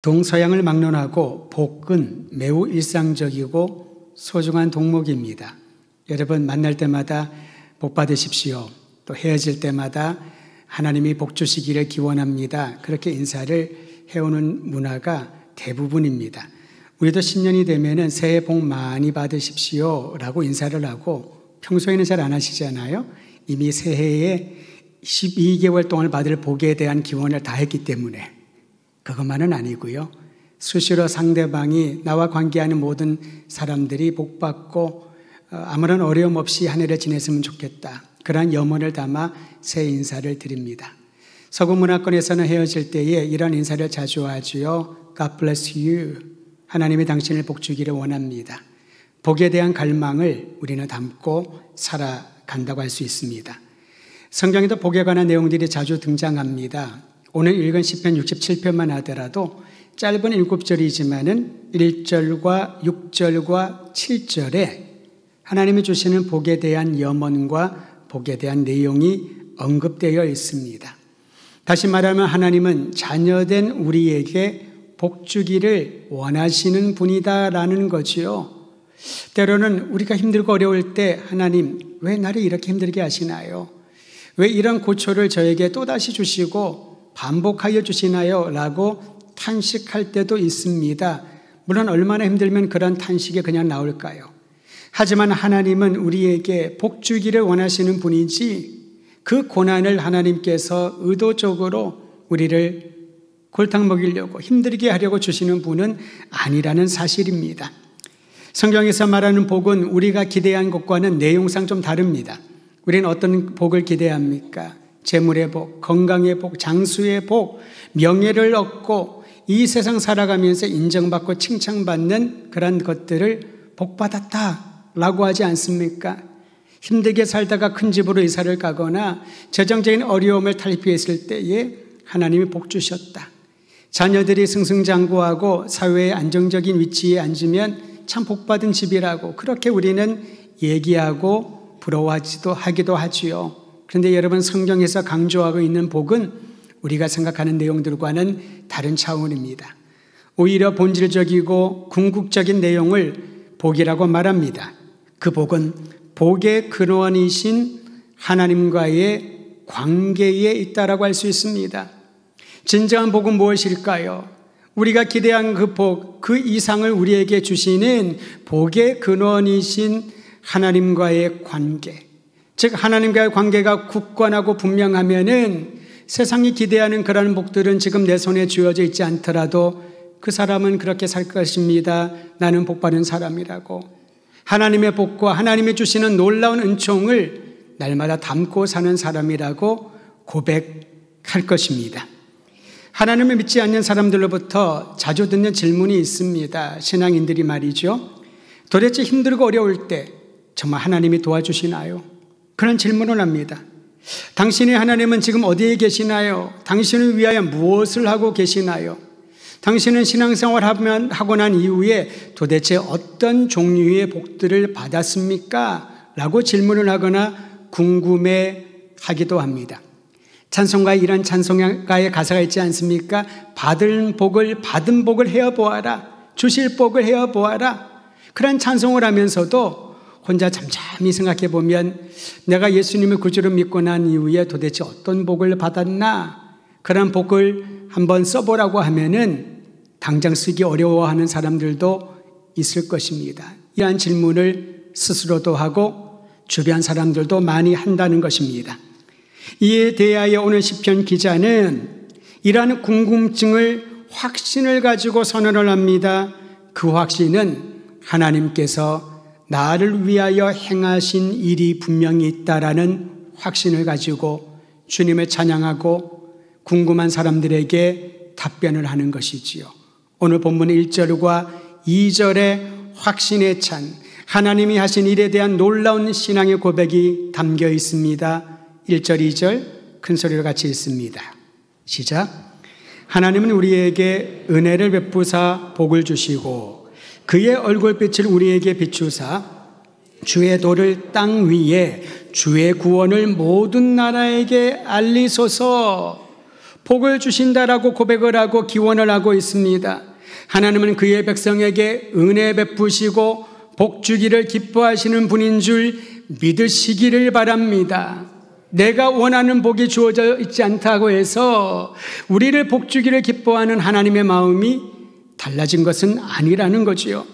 동서양을 막론하고 복은 매우 일상적이고 소중한 동목입니다. 여러분 만날 때마다 복 받으십시오. 또 헤어질 때마다 하나님이 복 주시기를 기원합니다. 그렇게 인사를 해오는 문화가 대부분입니다. 우리도 10년이 되면은 새해 복 많이 받으십시오 라고 인사를 하고 평소에는 잘 안 하시잖아요. 이미 새해에 12개월 동안 받을 복에 대한 기원을 다 했기 때문에 그것만은 아니고요. 수시로 상대방이 나와 관계하는 모든 사람들이 복받고 아무런 어려움 없이 한 해를 지냈으면 좋겠다. 그러한 염원을 담아 새해 인사를 드립니다. 서구 문화권에서는 헤어질 때에 이런 인사를 자주 하지요. God bless you. 하나님이 당신을 복주기를 원합니다. 복에 대한 갈망을 우리는 담고 살아간다고 할 수 있습니다. 성경에도 복에 관한 내용들이 자주 등장합니다. 오늘 읽은 시편 67편만 하더라도 짧은 7절이지만은 1절과 6절과 7절에 하나님이 주시는 복에 대한 염원과 복에 대한 내용이 언급되어 있습니다. 다시 말하면 하나님은 자녀된 우리에게 복 주기를 원하시는 분이다라는 거지요. 때로는 우리가 힘들고 어려울 때 하나님 왜 나를 이렇게 힘들게 하시나요? 왜 이런 고초를 저에게 또다시 주시고 반복하여 주시나요? 라고 탄식할 때도 있습니다. 물론 얼마나 힘들면 그런 탄식이 그냥 나올까요? 하지만 하나님은 우리에게 복 주기를 원하시는 분이지 그 고난을 하나님께서 의도적으로 우리를 골탕 먹이려고 힘들게 하려고 주시는 분은 아니라는 사실입니다. 성경에서 말하는 복은 우리가 기대한 것과는 내용상 좀 다릅니다. 우리는 어떤 복을 기대합니까? 재물의 복, 건강의 복, 장수의 복, 명예를 얻고 이 세상 살아가면서 인정받고 칭찬받는 그런 것들을 복받았다라고 하지 않습니까? 힘들게 살다가 큰 집으로 이사를 가거나 재정적인 어려움을 탈피했을 때에 하나님이 복 주셨다. 자녀들이 승승장구하고 사회의 안정적인 위치에 앉으면 참 복받은 집이라고 그렇게 우리는 얘기하고 부러워하기도 하지요. 그런데 여러분 성경에서 강조하고 있는 복은 우리가 생각하는 내용들과는 다른 차원입니다. 오히려 본질적이고 궁극적인 내용을 복이라고 말합니다. 그 복은 복의 근원이신 하나님과의 관계에 있다라고 할 수 있습니다. 진정한 복은 무엇일까요? 우리가 기대한 그 복, 그 이상을 우리에게 주시는 복의 근원이신 하나님과의 관계. 즉 하나님과의 관계가 굳건하고 분명하면은 세상이 기대하는 그런 복들은 지금 내 손에 쥐어져 있지 않더라도 그 사람은 그렇게 살 것입니다. 나는 복받은 사람이라고. 하나님의 복과 하나님이 주시는 놀라운 은총을 날마다 담고 사는 사람이라고 고백할 것입니다. 하나님을 믿지 않는 사람들로부터 자주 듣는 질문이 있습니다. 신앙인들이 말이죠. 도대체 힘들고 어려울 때 정말 하나님이 도와주시나요? 그런 질문을 합니다. 당신의 하나님은 지금 어디에 계시나요? 당신을 위하여 무엇을 하고 계시나요? 당신은 신앙생활 하고 난 이후에 도대체 어떤 종류의 복들을 받았습니까? 라고 질문을 하거나 궁금해 하기도 합니다. 찬송가에 이런 찬송가의 가사가 있지 않습니까? 받은 복을 헤어보아라. 주실 복을 헤어보아라. 그런 찬송을 하면서도 혼자 잠잠히 생각해 보면 내가 예수님을 구주로 믿고 난 이후에 도대체 어떤 복을 받았나? 그런 복을 한번 써보라고 하면은 당장 쓰기 어려워하는 사람들도 있을 것입니다. 이러한 질문을 스스로도 하고 주변 사람들도 많이 한다는 것입니다. 이에 대하여 오늘 시편 기자는 이러한 궁금증을 확신을 가지고 선언을 합니다. 그 확신은 하나님께서 나를 위하여 행하신 일이 분명히 있다라는 확신을 가지고 주님을 찬양하고 궁금한 사람들에게 답변을 하는 것이지요. 오늘 본문 1절과 2절의 확신에 찬 하나님이 하신 일에 대한 놀라운 신앙의 고백이 담겨 있습니다. 1절, 2절 큰 소리로 같이 읽습니다. 시작. 하나님은 우리에게 은혜를 베푸사 복을 주시고 그의 얼굴빛을 우리에게 비추사 주의 도를 땅 위에 주의 구원을 모든 나라에게 알리소서. 복을 주신다라고 고백을 하고 기원을 하고 있습니다. 하나님은 그의 백성에게 은혜 베푸시고 복 주기를 기뻐하시는 분인 줄 믿으시기를 바랍니다. 내가 원하는 복이 주어져 있지 않다고 해서 우리를 복 주기를 기뻐하는 하나님의 마음이 달라진 것은 아니라는 거지요.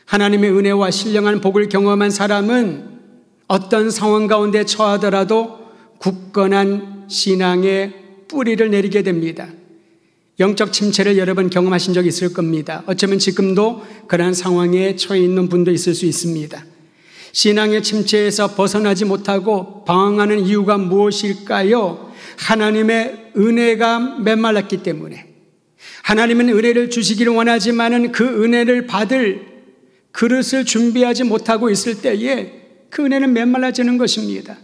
하나님의 은혜와 신령한 복을 경험한 사람은 어떤 상황 가운데 처하더라도 굳건한 신앙의 뿌리를 내리게 됩니다. 영적 침체를 여러 번 경험하신 적이 있을 겁니다. 어쩌면 지금도 그러한 상황에 처해 있는 분도 있을 수 있습니다. 신앙의 침체에서 벗어나지 못하고 방황하는 이유가 무엇일까요? 하나님의 은혜가 메말랐기 때문에. 하나님은 은혜를 주시기를 원하지만은 그 은혜를 받을 그릇을 준비하지 못하고 있을 때에 그 은혜는 메말라지는 것입니다.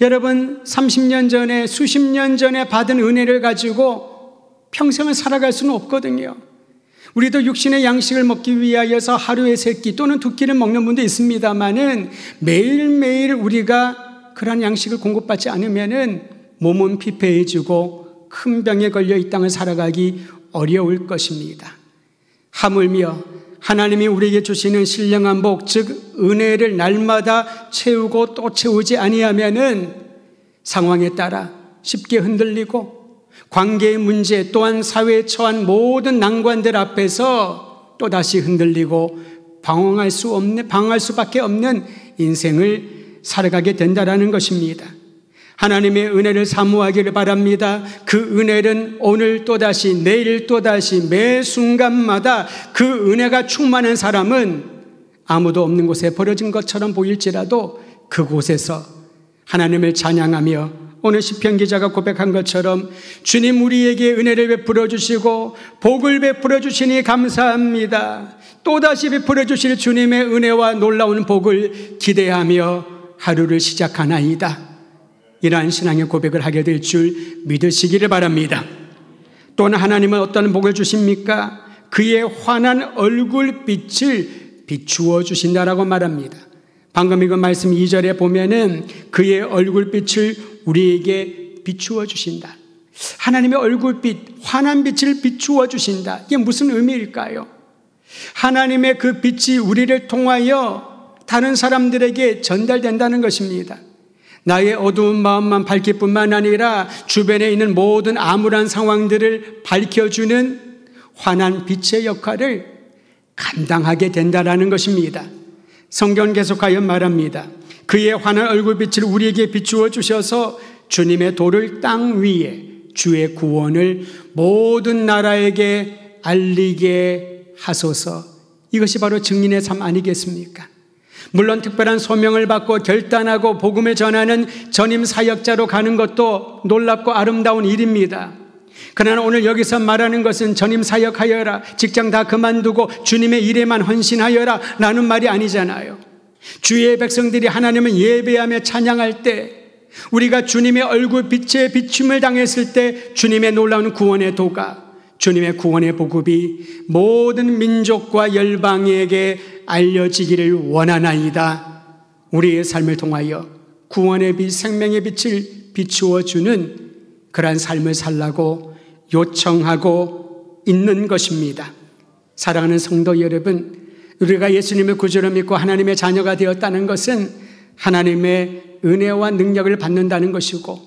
여러분, 30년 전에 수십 년 전에 받은 은혜를 가지고 평생을 살아갈 수는 없거든요. 우리도 육신의 양식을 먹기 위하여서 하루에 3끼 또는 2끼를 먹는 분도 있습니다만은 매일매일 우리가 그러한 양식을 공급받지 않으면은 몸은 피폐해지고 큰 병에 걸려 이 땅을 살아가기 어려울 것입니다. 하물며 하나님이 우리에게 주시는 신령한 복, 즉 은혜를 날마다 채우고 또 채우지 아니하면은 상황에 따라 쉽게 흔들리고 관계의 문제 또한 사회에 처한 모든 난관들 앞에서 또다시 흔들리고 방황할 수밖에 없는 인생을 살아가게 된다라는 것입니다. 하나님의 은혜를 사모하기를 바랍니다. 그 은혜는 오늘 또다시 내일 또다시 매 순간마다 그 은혜가 충만한 사람은 아무도 없는 곳에 버려진 것처럼 보일지라도 그곳에서 하나님을 찬양하며 오늘 시편 기자가 고백한 것처럼 주님 우리에게 은혜를 베풀어 주시고 복을 베풀어 주시니 감사합니다. 또다시 베풀어 주실 주님의 은혜와 놀라운 복을 기대하며 하루를 시작하나이다. 이러한 신앙의 고백을 하게 될 줄 믿으시기를 바랍니다. 또는 하나님은 어떤 복을 주십니까? 그의 환한 얼굴빛을 비추어 주신다라고 말합니다. 방금 읽은 말씀 2절에 보면은 그의 얼굴빛을 우리에게 비추어 주신다. 하나님의 얼굴빛, 환한 빛을 비추어 주신다. 이게 무슨 의미일까요? 하나님의 그 빛이 우리를 통하여 다른 사람들에게 전달된다는 것입니다. 나의 어두운 마음만 밝힐 뿐만 아니라 주변에 있는 모든 암울한 상황들을 밝혀주는 환한 빛의 역할을 감당하게 된다라는 것입니다. 성경 계속하여 말합니다. 그의 환한 얼굴빛을 우리에게 비추어 주셔서 주님의 도를 땅 위에 주의 구원을 모든 나라에게 알리게 하소서. 이것이 바로 증인의 삶 아니겠습니까? 물론 특별한 소명을 받고 결단하고 복음을 전하는 전임 사역자로 가는 것도 놀랍고 아름다운 일입니다. 그러나 오늘 여기서 말하는 것은 전임 사역하여라, 직장 다 그만두고 주님의 일에만 헌신하여라 라는 말이 아니잖아요. 주의 백성들이 하나님을 예배하며 찬양할 때, 우리가 주님의 얼굴빛에 비춤을 당했을 때 주님의 놀라운 구원의 도가, 주님의 구원의 복음이 모든 민족과 열방에게 알려지기를 원하나이다. 우리의 삶을 통하여 구원의 빛, 생명의 빛을 비추어 주는 그러한 삶을 살라고 요청하고 있는 것입니다. 사랑하는 성도 여러분, 우리가 예수님을 구주로 믿고 하나님의 자녀가 되었다는 것은 하나님의 은혜와 능력을 받는다는 것이고,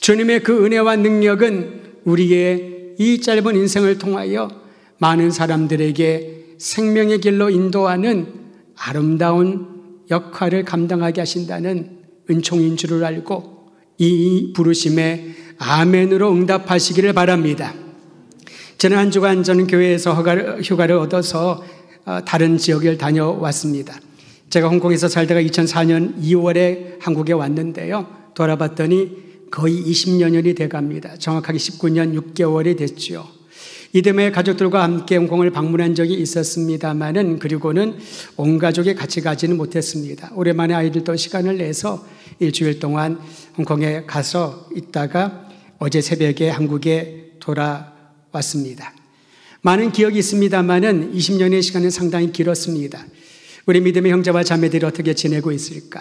주님의 그 은혜와 능력은 우리의 이 짧은 인생을 통하여 많은 사람들에게 생명의 길로 인도하는 아름다운 역할을 감당하게 하신다는 은총인 줄을 알고 이 부르심에 아멘으로 응답하시기를 바랍니다. 지난 한 주간 저는 교회에서 휴가를 얻어서 다른 지역을 다녀왔습니다. 제가 홍콩에서 살다가 2004년 2월에 한국에 왔는데요. 돌아봤더니 거의 20년이 돼갑니다. 정확하게 19년 6개월이 됐죠. 이듬해 가족들과 함께 홍콩을 방문한 적이 있었습니다만은, 그리고는 온 가족이 같이 가지는 못했습니다. 오랜만에 아이들도 시간을 내서 일주일 동안 홍콩에 가서 있다가 어제 새벽에 한국에 돌아왔습니다. 많은 기억이 있습니다만은 20년의 시간은 상당히 길었습니다. 우리 믿음의 형제와 자매들이 어떻게 지내고 있을까?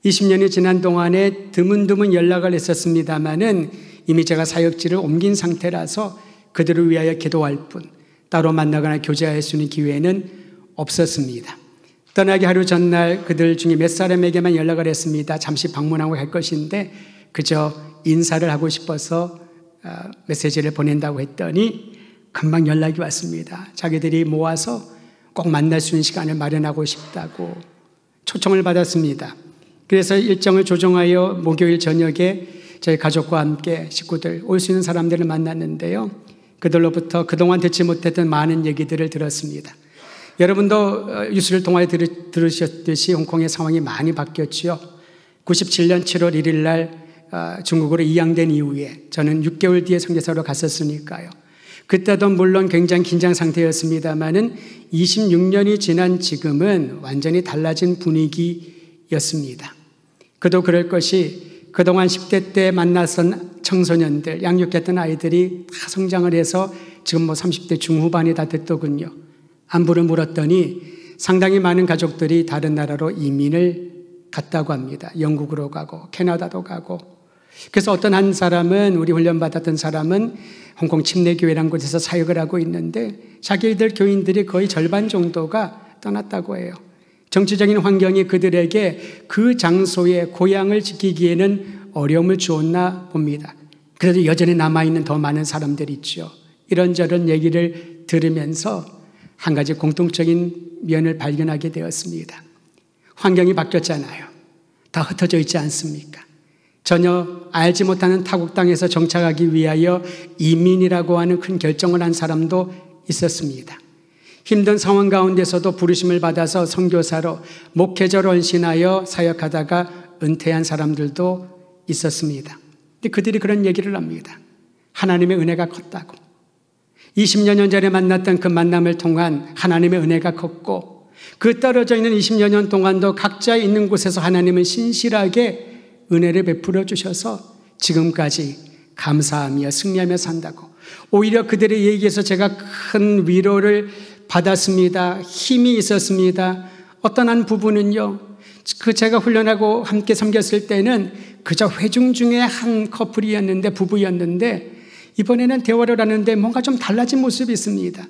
20년이 지난 동안에 드문드문 연락을 했었습니다만은 이미 제가 사역지를 옮긴 상태라서 그들을 위하여 기도할 뿐 따로 만나거나 교제할 수 있는 기회는 없었습니다. 떠나기 하루 전날 그들 중에 몇 사람에게만 연락을 했습니다. 잠시 방문하고 갈 것인데 그저 인사를 하고 싶어서 메시지를 보낸다고 했더니 금방 연락이 왔습니다. 자기들이 모아서 꼭 만날 수 있는 시간을 마련하고 싶다고 초청을 받았습니다. 그래서 일정을 조정하여 목요일 저녁에 저희 가족과 함께 식구들, 올 수 있는 사람들을 만났는데요. 그들로부터 그동안 듣지 못했던 많은 얘기들을 들었습니다. 여러분도 뉴스를 통해 들으셨듯이 홍콩의 상황이 많이 바뀌었죠. 97년 7월 1일 날 중국으로 이양된 이후에 저는 6개월 뒤에 선교사로 갔었으니까요. 그때도 물론 굉장히 긴장 상태였습니다만은 26년이 지난 지금은 완전히 달라진 분위기였습니다. 그도 그럴 것이 그동안 10대 때 만났던 청소년들, 양육했던 아이들이 다 성장을 해서 지금 30대 중후반이 다 됐더군요. 안부를 물었더니 상당히 많은 가족들이 다른 나라로 이민을 갔다고 합니다. 영국으로 가고 캐나다도 가고. 그래서 어떤 한 사람은, 우리 훈련받았던 사람은 홍콩 침례교회라는 곳에서 사역을 하고 있는데 자기들 교인들이 거의 절반 정도가 떠났다고 해요. 정치적인 환경이 그들에게 그 장소의 고향을 지키기에는 어려움을 주었나 봅니다. 그래도 여전히 남아있는 더 많은 사람들이 있죠. 이런저런 얘기를 들으면서 한 가지 공통적인 면을 발견하게 되었습니다. 환경이 바뀌었잖아요. 다 흩어져 있지 않습니까? 전혀 알지 못하는 타국 땅에서 정착하기 위하여 이민이라고 하는 큰 결정을 한 사람도 있었습니다. 힘든 상황 가운데서도 부르심을 받아서 선교사로 목회자로 헌신하여 사역하다가 은퇴한 사람들도 있었습니다. 근데 그들이 그런 얘기를 합니다. 하나님의 은혜가 컸다고. 20여 년 전에 만났던 그 만남을 통한 하나님의 은혜가 컸고 그 떨어져 있는 20여 년 동안도 각자 있는 곳에서 하나님은 신실하게 은혜를 베풀어 주셔서 지금까지 감사하며 승리하며 산다고. 오히려 그들의 얘기에서 제가 큰 위로를 받았습니다. 힘이 있었습니다. 어떤 한 부분은요, 제가 훈련하고 함께 섬겼을 때는 그저 회중 중에 한 커플이었는데, 부부였는데 이번에는 대화를 하는데 뭔가 좀 달라진 모습이 있습니다.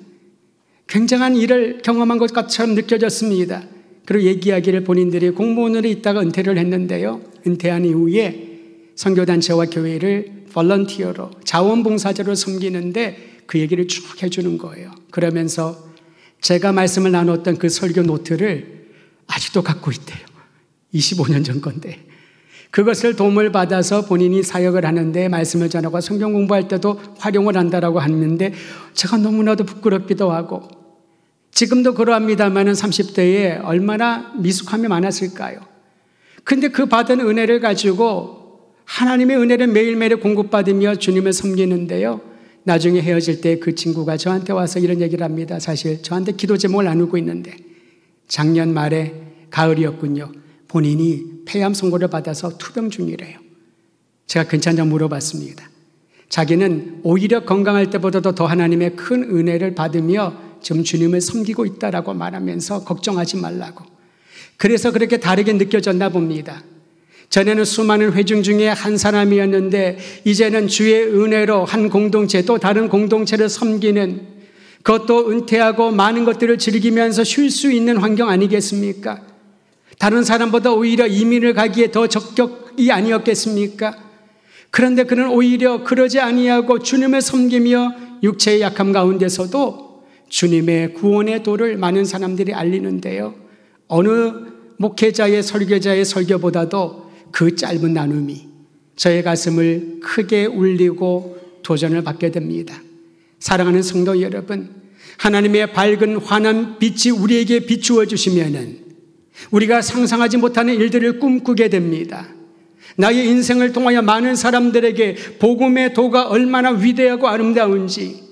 굉장한 일을 경험한 것처럼 느껴졌습니다. 그리고 얘기하기를 본인들이 공무원으로 있다가 은퇴를 했는데요. 은퇴한 이후에 선교단체와 교회를 볼런티어로, 자원봉사자로 섬기는데 그 얘기를 쭉 해주는 거예요. 그러면서 제가 말씀을 나눴던 그 설교 노트를 아직도 갖고 있대요. 25년 전 건데. 그것을 도움을 받아서 본인이 사역을 하는데 말씀을 전하고 성경 공부할 때도 활용을 한다라고 하는데 제가 너무나도 부끄럽기도 하고 지금도 그러합니다만 30대에 얼마나 미숙함이 많았을까요? 근데 그 받은 은혜를 가지고 하나님의 은혜를 매일매일 공급받으며 주님을 섬기는데요. 나중에 헤어질 때 그 친구가 저한테 와서 이런 얘기를 합니다. 사실 저한테 기도 제목을 나누고 있는데 작년 말에 가을이었군요. 본인이 폐암 선고를 받아서 투병 중이래요. 제가 괜찮냐고 물어봤습니다. 자기는 오히려 건강할 때보다도 더 하나님의 큰 은혜를 받으며 지금 주님을 섬기고 있다라고 말하면서 걱정하지 말라고. 그래서 그렇게 다르게 느껴졌나 봅니다. 전에는 수많은 회중 중에 한 사람이었는데 이제는 주의 은혜로 한 공동체 또 다른 공동체를 섬기는, 그것도 은퇴하고 많은 것들을 즐기면서 쉴 수 있는 환경 아니겠습니까? 다른 사람보다 오히려 이민을 가기에 더 적격이 아니었겠습니까? 그런데 그는 오히려 그러지 아니하고 주님을 섬기며 육체의 약함 가운데서도 주님의 구원의 도를 많은 사람들이 알리는데요. 어느 목회자의 설교자의 설교보다도 그 짧은 나눔이 저의 가슴을 크게 울리고 도전을 받게 됩니다. 사랑하는 성도 여러분, 하나님의 밝은 환한 빛이 우리에게 비추어 주시면은 우리가 상상하지 못하는 일들을 꿈꾸게 됩니다. 나의 인생을 통하여 많은 사람들에게 복음의 도가 얼마나 위대하고 아름다운지,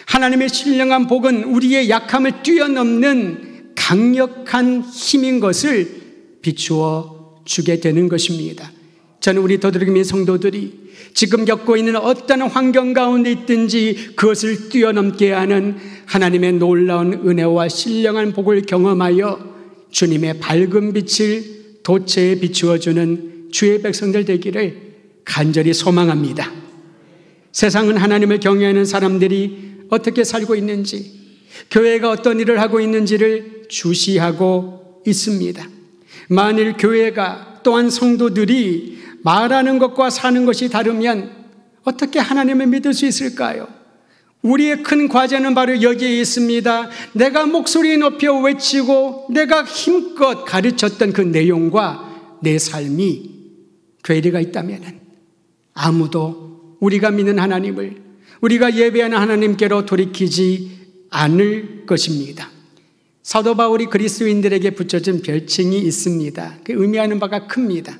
하나님의 신령한 복은 우리의 약함을 뛰어넘는 강력한 힘인 것을 비추어 주게 되는 것입니다. 저는 우리 더드리미 성도들이 지금 겪고 있는 어떤 환경 가운데 있든지 그것을 뛰어넘게 하는 하나님의 놀라운 은혜와 신령한 복을 경험하여 주님의 밝은 빛을 도처에 비추어주는 주의 백성들 되기를 간절히 소망합니다. 세상은 하나님을 경외하는 사람들이 어떻게 살고 있는지, 교회가 어떤 일을 하고 있는지를 주시하고 있습니다. 만일 교회가 또한 성도들이 말하는 것과 사는 것이 다르면 어떻게 하나님을 믿을 수 있을까요? 우리의 큰 과제는 바로 여기에 있습니다. 내가 목소리 높여 외치고 내가 힘껏 가르쳤던 그 내용과 내 삶이 괴리가 있다면 아무도 우리가 믿는 하나님을, 우리가 예배하는 하나님께로 돌이키지 않을 것입니다. 사도 바울이 그리스도인들에게 붙여준 별칭이 있습니다. 그 의미하는 바가 큽니다.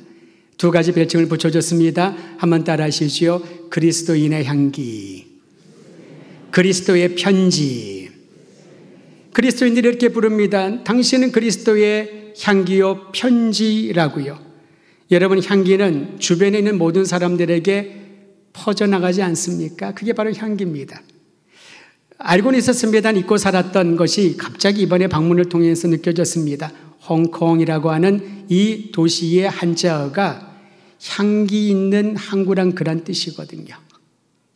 두 가지 별칭을 붙여줬습니다. 한번 따라 하시죠. 그리스도인의 향기, 그리스도의 편지. 그리스도인들이 이렇게 부릅니다. 당신은 그리스도의 향기요 편지라고요. 여러분, 향기는 주변에 있는 모든 사람들에게 퍼져나가지 않습니까? 그게 바로 향기입니다. 알고는 있었습니다. 잊고 살았던 것이 갑자기 이번에 방문을 통해서 느껴졌습니다. 홍콩이라고 하는 이 도시의 한자어가 향기 있는 항구란 그런 뜻이거든요.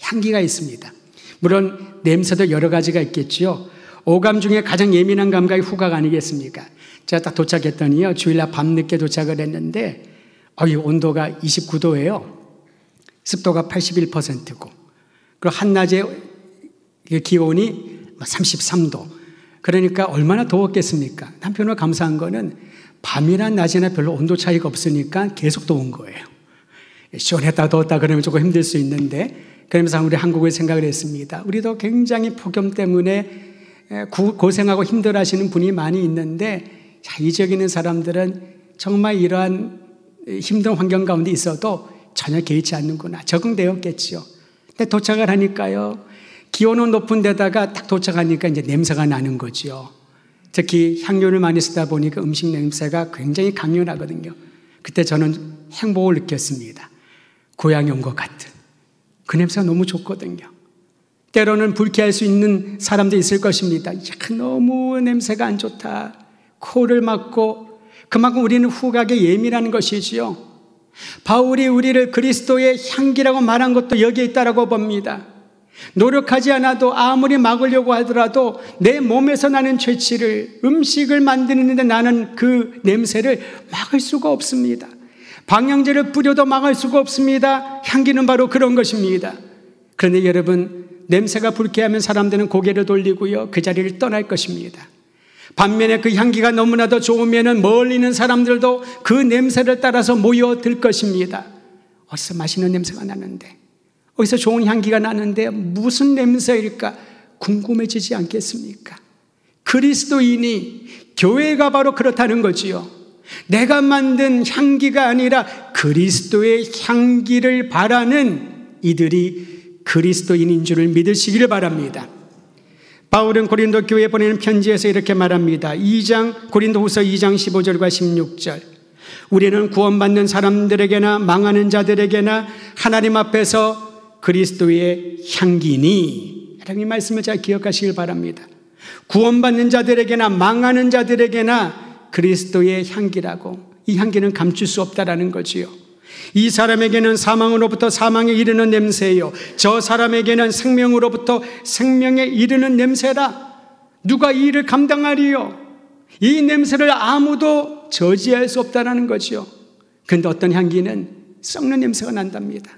향기가 있습니다. 물론 냄새도 여러 가지가 있겠죠. 오감 중에 가장 예민한 감각이 후각 아니겠습니까? 제가 딱 도착했더니요, 주일날 밤늦게 도착을 했는데 온도가 29도예요. 습도가 81%고, 그리고 한낮에 기온이 33도. 그러니까 얼마나 더웠겠습니까? 한편으로 감사한 거는 밤이나 낮이나 별로 온도 차이가 없으니까 계속 더운 거예요. 시원했다 더웠다 그러면 조금 힘들 수 있는데, 그러면서 우리 한국을 생각을 했습니다. 우리도 굉장히 폭염 때문에 고생하고 힘들어 하시는 분이 많이 있는데, 이 지역에 있는 사람들은 정말 이러한 힘든 환경 가운데 있어도 전혀 개의치 않는구나, 적응되었겠죠. 근데 도착을 하니까요, 기온은 높은 데다가 딱 도착하니까 이제 냄새가 나는 거죠. 특히 향료를 많이 쓰다 보니까 음식 냄새가 굉장히 강렬하거든요. 그때 저는 행복을 느꼈습니다. 고향에 온 것 같은 그 냄새가 너무 좋거든요. 때로는 불쾌할 수 있는 사람도 있을 것입니다. 너무 냄새가 안 좋다, 코를 막고. 그만큼 우리는 후각에 예민한 것이지요. 바울이 우리를 그리스도의 향기라고 말한 것도 여기에 있다라고 봅니다. 노력하지 않아도, 아무리 막으려고 하더라도 내 몸에서 나는 죄치를, 음식을 만드는데 나는 그 냄새를 막을 수가 없습니다. 방향제를 뿌려도 막을 수가 없습니다. 향기는 바로 그런 것입니다. 그런데 여러분, 냄새가 불쾌하면 사람들은 고개를 돌리고요, 그 자리를 떠날 것입니다. 반면에 그 향기가 너무나도 좋으면 멀리 있는 사람들도 그 냄새를 따라서 모여들 것입니다. 어디서 맛있는 냄새가 나는데, 어디서 좋은 향기가 나는데 무슨 냄새일까 궁금해지지 않겠습니까? 그리스도인이, 교회가 바로 그렇다는 거지요. 내가 만든 향기가 아니라 그리스도의 향기를 바라는 이들이 그리스도인인 줄을 믿으시기를 바랍니다. 바울은 고린도 교회에 보내는 편지에서 이렇게 말합니다. 고린도후서 2장 15절과 16절. 우리는 구원받는 사람들에게나 망하는 자들에게나 하나님 앞에서 그리스도의 향기니, 이 말씀을 잘 기억하시길 바랍니다. 구원받는 자들에게나 망하는 자들에게나 그리스도의 향기라고. 이 향기는 감출 수 없다라는 거지요. 이 사람에게는 사망으로부터 사망에 이르는 냄새요, 저 사람에게는 생명으로부터 생명에 이르는 냄새라. 누가 이 일을 감당하리요? 이 냄새를 아무도 저지할 수 없다라는 거지요. 그런데 어떤 향기는 썩는 냄새가 난답니다.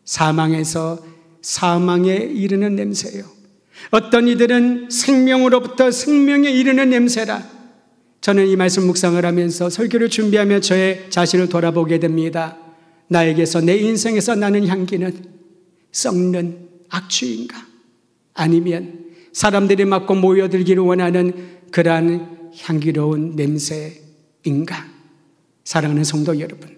사망에서 사망에 이르는 냄새요, 어떤 이들은 생명으로부터 생명에 이르는 냄새라. 저는 이 말씀 묵상을 하면서 설교를 준비하며 저의 자신을 돌아보게 됩니다. 나에게서, 내 인생에서 나는 향기는 썩는 악취인가? 아니면 사람들이 맡고 모여들기를 원하는 그러한 향기로운 냄새인가? 사랑하는 성도 여러분,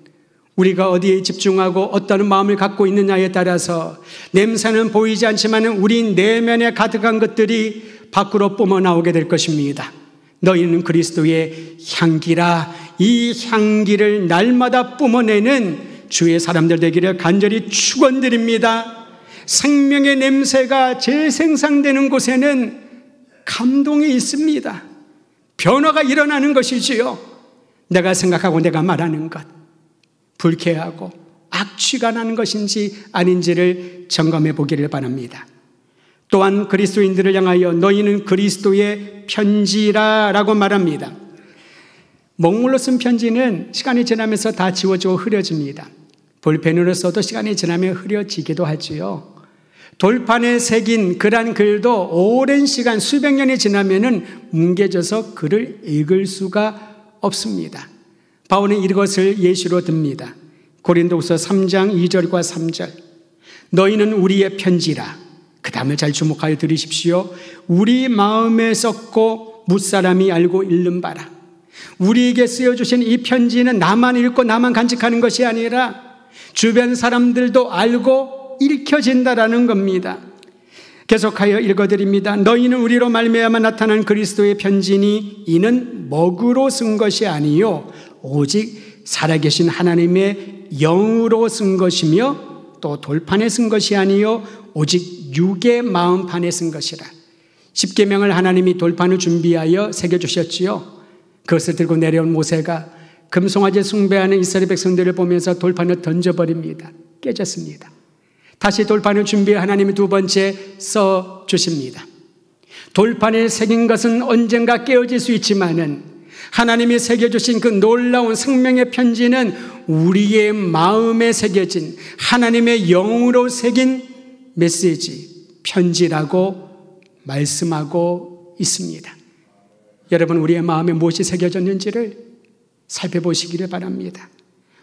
우리가 어디에 집중하고 어떤 마음을 갖고 있느냐에 따라서 냄새는 보이지 않지만 우리 내면에 가득한 것들이 밖으로 뿜어나오게 될 것입니다. 너희는 그리스도의 향기라. 이 향기를 날마다 뿜어내는 주의 사람들 되기를 간절히 축원드립니다. 생명의 냄새가 재생산되는 곳에는 감동이 있습니다. 변화가 일어나는 것이지요. 내가 생각하고 내가 말하는 것, 불쾌하고 악취가 나는 것인지 아닌지를 점검해 보기를 바랍니다. 또한 그리스도인들을 향하여 너희는 그리스도의 편지라라고 말합니다. 먹물로 쓴 편지는 시간이 지나면서 다 지워지고 흐려집니다. 볼펜으로 써도 시간이 지나면 흐려지기도 하지요. 돌판에 새긴 그런 글도 오랜 시간 수백 년이 지나면은 뭉개져서 글을 읽을 수가 없습니다. 바울은 이것을 예시로 듭니다. 고린도후서 3장 2절과 3절. 너희는 우리의 편지라. 그 다음을 잘 주목하여 들으십시오. 우리 마음에 썼고 무사람이 알고 읽는 바라. 우리에게 쓰여주신 이 편지는 나만 읽고 나만 간직하는 것이 아니라 주변 사람들도 알고 읽혀진다라는 겁니다. 계속하여 읽어드립니다. 너희는 우리로 말미암아 나타난 그리스도의 편지니 이는 먹으로 쓴 것이 아니요 오직 살아계신 하나님의 영으로 쓴 것이며 또 돌판에 쓴 것이 아니요 오직 육의 마음판에 쓴 것이라. 십계명을 하나님이 돌판을 준비하여 새겨주셨지요. 그것을 들고 내려온 모세가 금송아지 숭배하는 이스라엘 백성들을 보면서 돌판을 던져버립니다. 깨졌습니다. 다시 돌판을 준비해 하나님이 두 번째 써주십니다. 돌판에 새긴 것은 언젠가 깨어질 수 있지만은 하나님이 새겨주신 그 놀라운 생명의 편지는 우리의 마음에 새겨진 하나님의 영으로 새긴 메시지, 편지라고 말씀하고 있습니다. 여러분, 우리의 마음에 무엇이 새겨졌는지를 살펴보시기를 바랍니다.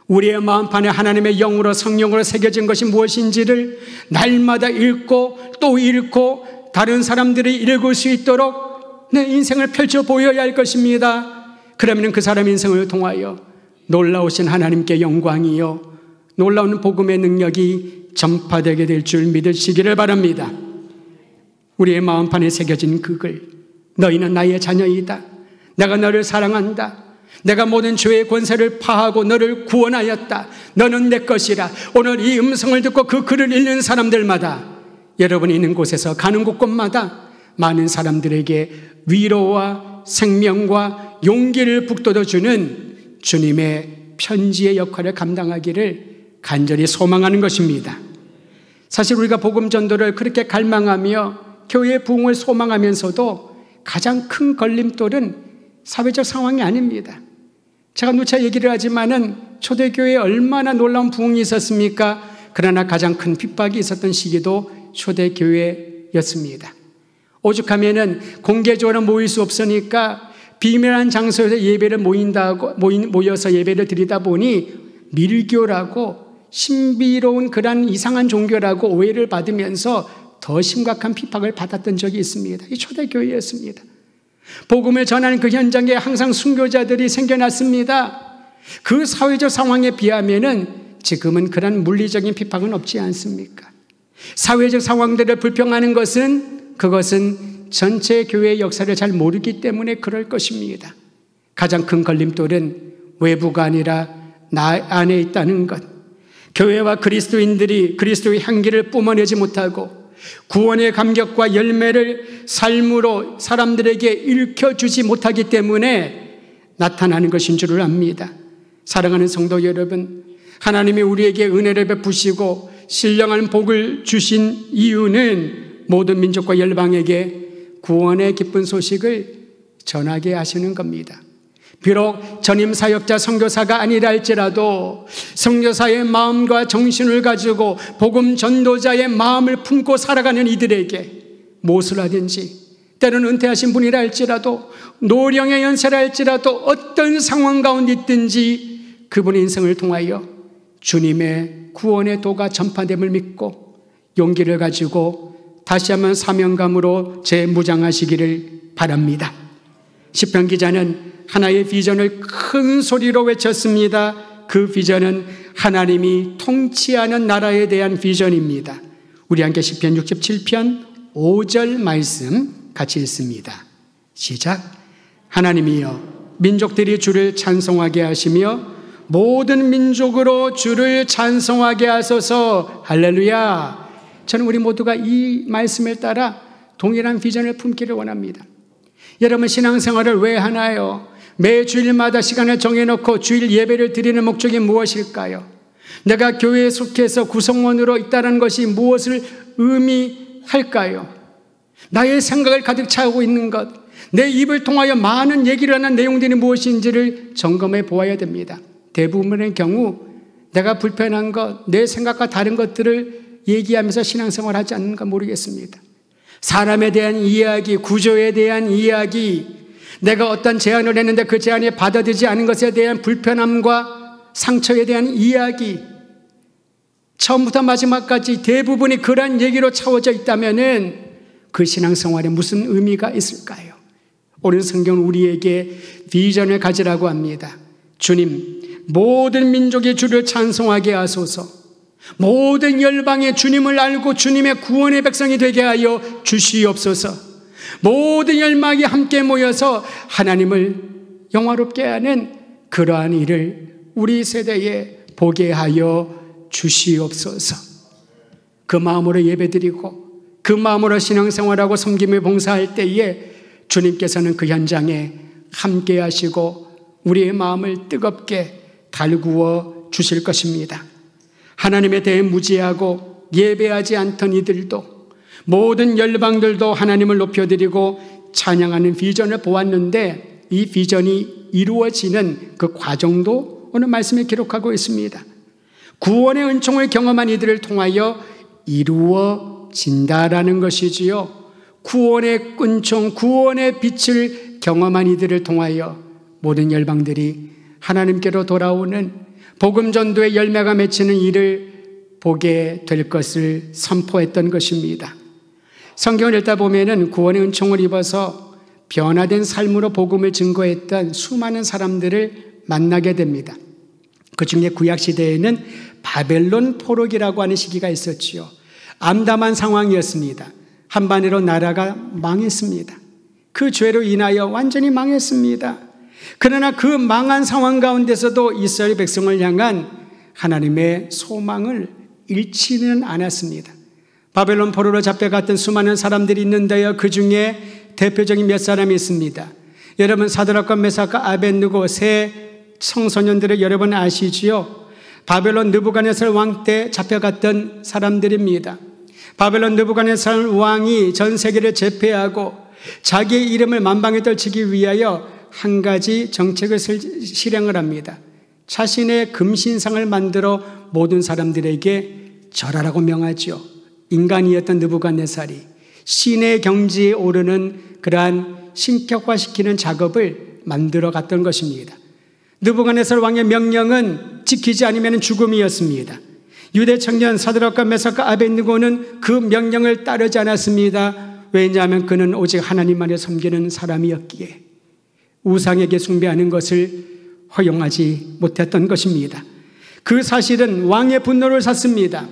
우리의 마음판에 하나님의 영으로 성령으로 새겨진 것이 무엇인지를 날마다 읽고 또 읽고 다른 사람들이 읽을 수 있도록 내 인생을 펼쳐 보여야 할 것입니다. 그러면 그 사람 인생을 통하여 놀라우신 하나님께 영광이요 놀라운 복음의 능력이 전파되게 될 줄 믿으시기를 바랍니다. 우리의 마음판에 새겨진 그 글, 너희는 나의 자녀이다. 내가 너를 사랑한다. 내가 모든 죄의 권세를 파하고 너를 구원하였다. 너는 내 것이라. 오늘 이 음성을 듣고 그 글을 읽는 사람들마다 여러분이 있는 곳에서 가는 곳곳마다 많은 사람들에게 위로와 생명과 용기를 북돋아주는 주님의 편지의 역할을 감당하기를 간절히 소망하는 것입니다. 사실 우리가 복음 전도를 그렇게 갈망하며 교회의 부흥을 소망하면서도 가장 큰 걸림돌은 사회적 상황이 아닙니다. 제가 누차 얘기를 하지만은 초대교회에 얼마나 놀라운 부흥이 있었습니까? 그러나 가장 큰 핍박이 있었던 시기도 초대교회였습니다. 오죽하면은 공개적으로 모일 수 없으니까 비밀한 장소에서 예배를 모여서 예배를 드리다 보니 밀교라고 신비로운 그런 이상한 종교라고 오해를 받으면서 더 심각한 핍박을 받았던 적이 있습니다. 이 초대교회였습니다. 복음을 전하는 그 현장에 항상 순교자들이 생겨났습니다. 그 사회적 상황에 비하면은 지금은 그런 물리적인 핍박은 없지 않습니까? 사회적 상황들을 불평하는 그것은 전체 교회의 역사를 잘 모르기 때문에 그럴 것입니다. 가장 큰 걸림돌은 외부가 아니라 나 안에 있다는 것. 교회와 그리스도인들이 그리스도의 향기를 뿜어내지 못하고 구원의 감격과 열매를 삶으로 사람들에게 일으켜주지 못하기 때문에 나타나는 것인 줄을 압니다. 사랑하는 성도 여러분, 하나님이 우리에게 은혜를 베푸시고 신령한 복을 주신 이유는 모든 민족과 열방에게 구원의 기쁜 소식을 전하게 하시는 겁니다. 비록 전임 사역자 선교사가 아니라 할지라도 선교사의 마음과 정신을 가지고 복음 전도자의 마음을 품고 살아가는 이들에게 무엇을 하든지, 때로는 은퇴하신 분이라 할지라도 노령의 연세라 할지라도 어떤 상황 가운데 있든지 그분의 인생을 통하여 주님의 구원의 도가 전파됨을 믿고 용기를 가지고 다시 한번 사명감으로 재무장하시기를 바랍니다. 시편 기자는 하나의 비전을 큰 소리로 외쳤습니다. 그 비전은 하나님이 통치하는 나라에 대한 비전입니다. 우리 함께 시편 67편 5절 말씀 같이 읽습니다. 시작. 하나님이여 민족들이 주를 찬송하게 하시며 모든 민족으로 주를 찬송하게 하소서. 할렐루야. 저는 우리 모두가 이 말씀을 따라 동일한 비전을 품기를 원합니다. 여러분, 신앙생활을 왜 하나요? 매 주일마다 시간을 정해놓고 주일 예배를 드리는 목적이 무엇일까요? 내가 교회에 속해서 구성원으로 있다는 것이 무엇을 의미할까요? 나의 생각을 가득 차고 있는 것, 내 입을 통하여 많은 얘기를 하는 내용들이 무엇인지를 점검해 보아야 됩니다. 대부분의 경우 내가 불편한 것, 내 생각과 다른 것들을 얘기하면서 신앙생활을 하지 않는가 모르겠습니다. 사람에 대한 이야기, 구조에 대한 이야기, 내가 어떤 제안을 했는데 그 제안이 받아들이지 않은 것에 대한 불편함과 상처에 대한 이야기, 처음부터 마지막까지 대부분이 그러한 얘기로 채워져 있다면은 그 신앙생활에 무슨 의미가 있을까요? 오늘 성경은 우리에게 비전을 가지라고 합니다. 주님, 모든 민족의 주를 찬송하게 하소서. 모든 열방의 주님을 알고 주님의 구원의 백성이 되게 하여 주시옵소서. 모든 열방이 함께 모여서 하나님을 영화롭게 하는 그러한 일을 우리 세대에 보게 하여 주시옵소서. 그 마음으로 예배드리고 그 마음으로 신앙생활하고 섬김에 봉사할 때에 주님께서는 그 현장에 함께 하시고 우리의 마음을 뜨겁게 달구어 주실 것입니다. 하나님에 대해 무지하고 예배하지 않던 이들도, 모든 열방들도 하나님을 높여드리고 찬양하는 비전을 보았는데 이 비전이 이루어지는 그 과정도 오늘 말씀에 기록하고 있습니다. 구원의 은총을 경험한 이들을 통하여 이루어진다라는 것이지요. 구원의 은총, 구원의 빛을 경험한 이들을 통하여 모든 열방들이 하나님께로 돌아오는 복음 전도의 열매가 맺히는 일을 보게 될 것을 선포했던 것입니다. 성경을 읽다 보면은 구원의 은총을 입어서 변화된 삶으로 복음을 증거했던 수많은 사람들을 만나게 됩니다. 그 중에 구약 시대에는 바벨론 포로기라고 하는 시기가 있었지요. 암담한 상황이었습니다. 한반으로 나라가 망했습니다. 그 죄로 인하여 완전히 망했습니다. 그러나 그 망한 상황 가운데서도 이스라엘 백성을 향한 하나님의 소망을 잃지는 않았습니다. 바벨론 포로로 잡혀갔던 수많은 사람들이 있는데요, 그 중에 대표적인 몇 사람이 있습니다. 여러분, 사드락과 메삭과 아벳느고 세 청소년들을 여러분 아시지요? 바벨론 느부갓네살 왕 때 잡혀갔던 사람들입니다. 바벨론 느부갓네살 왕이 전 세계를 제패하고 자기의 이름을 만방에 떨치기 위하여 한 가지 정책을 실행을 합니다. 자신의 금신상을 만들어 모든 사람들에게 절하라고 명하죠. 인간이었던 느부갓네살이 신의 경지에 오르는 그러한 신격화시키는 작업을 만들어 갔던 것입니다. 느부갓네살 왕의 명령은 지키지 않으면 죽음이었습니다. 유대 청년 사드락과 메삭과 아벳느고는 그 명령을 따르지 않았습니다. 왜냐하면 그는 오직 하나님만을 섬기는 사람이었기에 우상에게 숭배하는 것을 허용하지 못했던 것입니다. 그 사실은 왕의 분노를 샀습니다.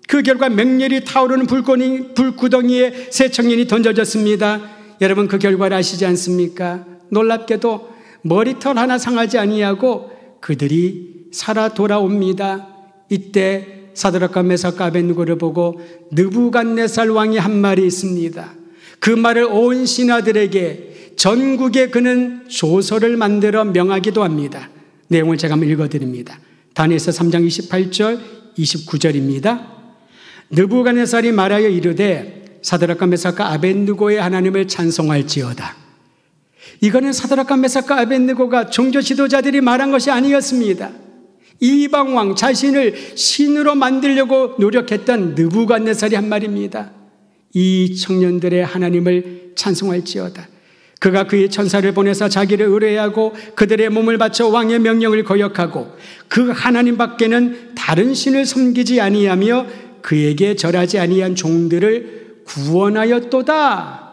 그 결과 맹렬히 타오르는 불구덩이에 세 청년이 던져졌습니다. 여러분, 그 결과를 아시지 않습니까? 놀랍게도 머리털 하나 상하지 아니하고 그들이 살아 돌아옵니다. 이때 사드락과 메삭과 아벳느고를 보고 느부갓네살 왕이 한 말이 있습니다. 그 말을 온 신하들에게 전국에 그는 조서를 만들어 명하기도 합니다. 내용을 제가 한번 읽어드립니다. 다니엘서 3장 28절 29절입니다. 느부갓네살이 말하여 이르되 사드락과 메삭과 아벳느고의 하나님을 찬송할지어다. 이거는 사드락과 메삭과 아벳느고가 종교 지도자들이 말한 것이 아니었습니다. 이방왕 자신을 신으로 만들려고 노력했던 느부갓네살이 한 말입니다. 이 청년들의 하나님을 찬송할지어다. 그가 그의 천사를 보내서 자기를 의뢰하고 그들의 몸을 바쳐 왕의 명령을 거역하고 그 하나님 밖에는 다른 신을 섬기지 아니하며 그에게 절하지 아니한 종들을 구원하였도다.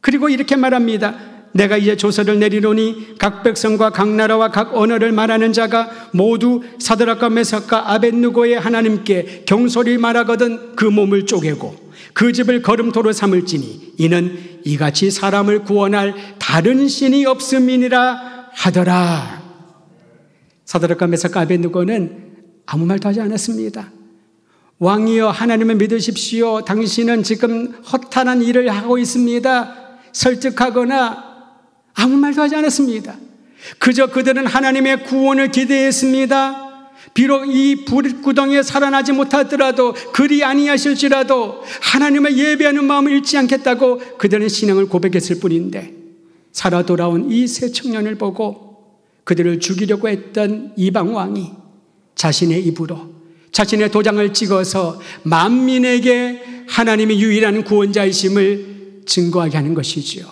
그리고 이렇게 말합니다. 내가 이제 조서를 내리노니 각 백성과 각 나라와 각 언어를 말하는 자가 모두 사드락과 메삭과 아벳느고의 하나님께 경솔히 말하거든 그 몸을 쪼개고 그 집을 걸음토로 삼을지니 이는 이같이 사람을 구원할 다른 신이 없음이니라 하더라. 사드락과 메삭과 아벳느고는 아무 말도 하지 않았습니다. 왕이여, 하나님을 믿으십시오. 당신은 지금 허탄한 일을 하고 있습니다. 설득하거나 아무 말도 하지 않았습니다. 그저 그들은 하나님의 구원을 기대했습니다. 비록 이 불구덩이에 살아나지 못하더라도 그리 아니하실지라도 하나님을 예배하는 마음을 잃지 않겠다고 그들은 신앙을 고백했을 뿐인데, 살아 돌아온 이 세 청년을 보고 그들을 죽이려고 했던 이방 왕이 자신의 입으로 자신의 도장을 찍어서 만민에게 하나님이 유일한 구원자이심을 증거하게 하는 것이지요.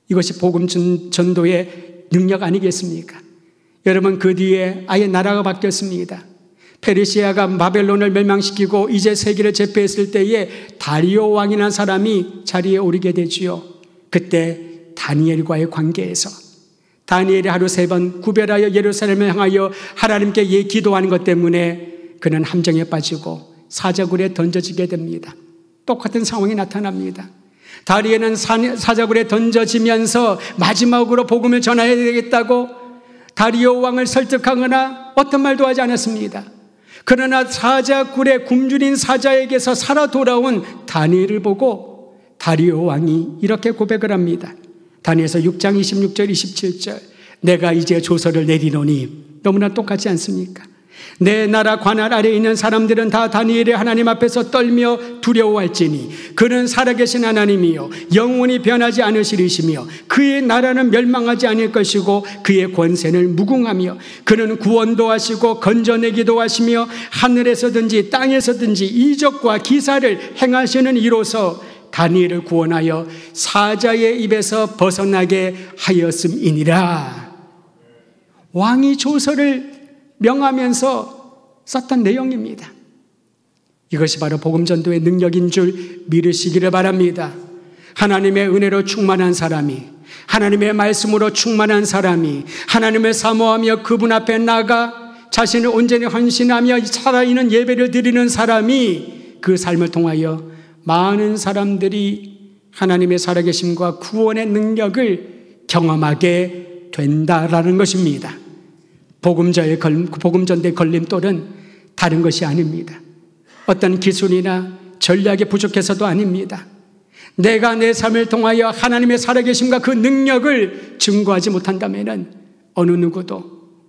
이것이 복음 전도의 능력 아니겠습니까? 여러분, 그 뒤에 아예 나라가 바뀌었습니다. 페르시아가 바벨론을 멸망시키고 이제 세계를 제패했을 때에 다리오 왕이라는 사람이 자리에 오르게 되지요. 그때 다니엘과의 관계에서 다니엘이 하루 3번 구별하여 예루살렘을 향하여 하나님께 기도하는 것 때문에 그는 함정에 빠지고 사자굴에 던져지게 됩니다. 똑같은 상황이 나타납니다. 다리엘은 사자굴에 던져지면서 마지막으로 복음을 전해야 되겠다고 다리오 왕을 설득하거나 어떤 말도 하지 않았습니다. 그러나 사자굴에 굶주린 사자에게서 살아 돌아온 다니엘을 보고 다리오 왕이 이렇게 고백을 합니다. 다니엘서 6장 26절 27절, 내가 이제 조서를 내리노니, 너무나 똑같지 않습니까? 내 나라 관할 아래에 있는 사람들은 다 다니엘의 하나님 앞에서 떨며 두려워할지니 그는 살아계신 하나님이요 영원히 변하지 않으시리시며 그의 나라는 멸망하지 않을 것이고 그의 권세는 무궁하며 그는 구원도 하시고 건져내기도 하시며 하늘에서든지 땅에서든지 이적과 기사를 행하시는 이로서 다니엘을 구원하여 사자의 입에서 벗어나게 하였음이니라. 왕이 조서를 명하면서 썼던 내용입니다. 이것이 바로 복음 전도의 능력인 줄 믿으시기를 바랍니다. 하나님의 은혜로 충만한 사람이, 하나님의 말씀으로 충만한 사람이, 하나님을 사모하며 그분 앞에 나가 자신을 온전히 헌신하며 살아있는 예배를 드리는 사람이 그 삶을 통하여 많은 사람들이 하나님의 살아계심과 구원의 능력을 경험하게 된다라는 것입니다. 복음 전도의 걸림돌은 다른 것이 아닙니다. 어떤 기술이나 전략이 부족해서도 아닙니다. 내가 내 삶을 통하여 하나님의 살아계심과 그 능력을 증거하지 못한다면 어느 누구도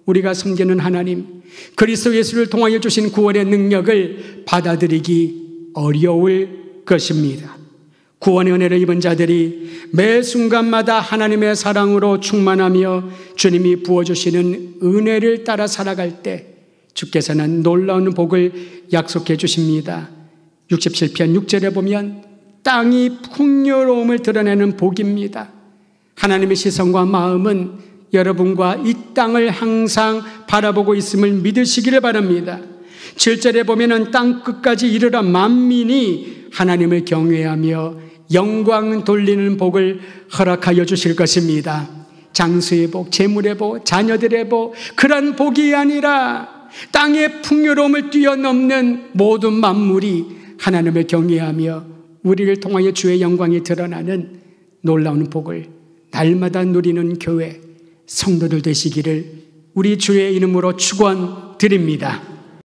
우리가 섬기는 하나님, 그리스도 예수를 통하여 주신 구원의 능력을 받아들이기 어려울 것입니다. 구원의 은혜를 입은 자들이 매 순간마다 하나님의 사랑으로 충만하며 주님이 부어주시는 은혜를 따라 살아갈 때 주께서는 놀라운 복을 약속해 주십니다. 67편 6절에 보면 땅이 풍요로움을 드러내는 복입니다. 하나님의 시선과 마음은 여러분과 이 땅을 항상 바라보고 있음을 믿으시기를 바랍니다. 7절에 보면 땅 끝까지 이르러 만민이 하나님을 경외하며 영광 돌리는 복을 허락하여 주실 것입니다. 장수의 복, 재물의 복, 자녀들의 복, 그런 복이 아니라 땅의 풍요로움을 뛰어넘는 모든 만물이 하나님을 경외하며 우리를 통하여 주의 영광이 드러나는 놀라운 복을 날마다 누리는 교회 성도들 되시기를 우리 주의 이름으로 축원드립니다.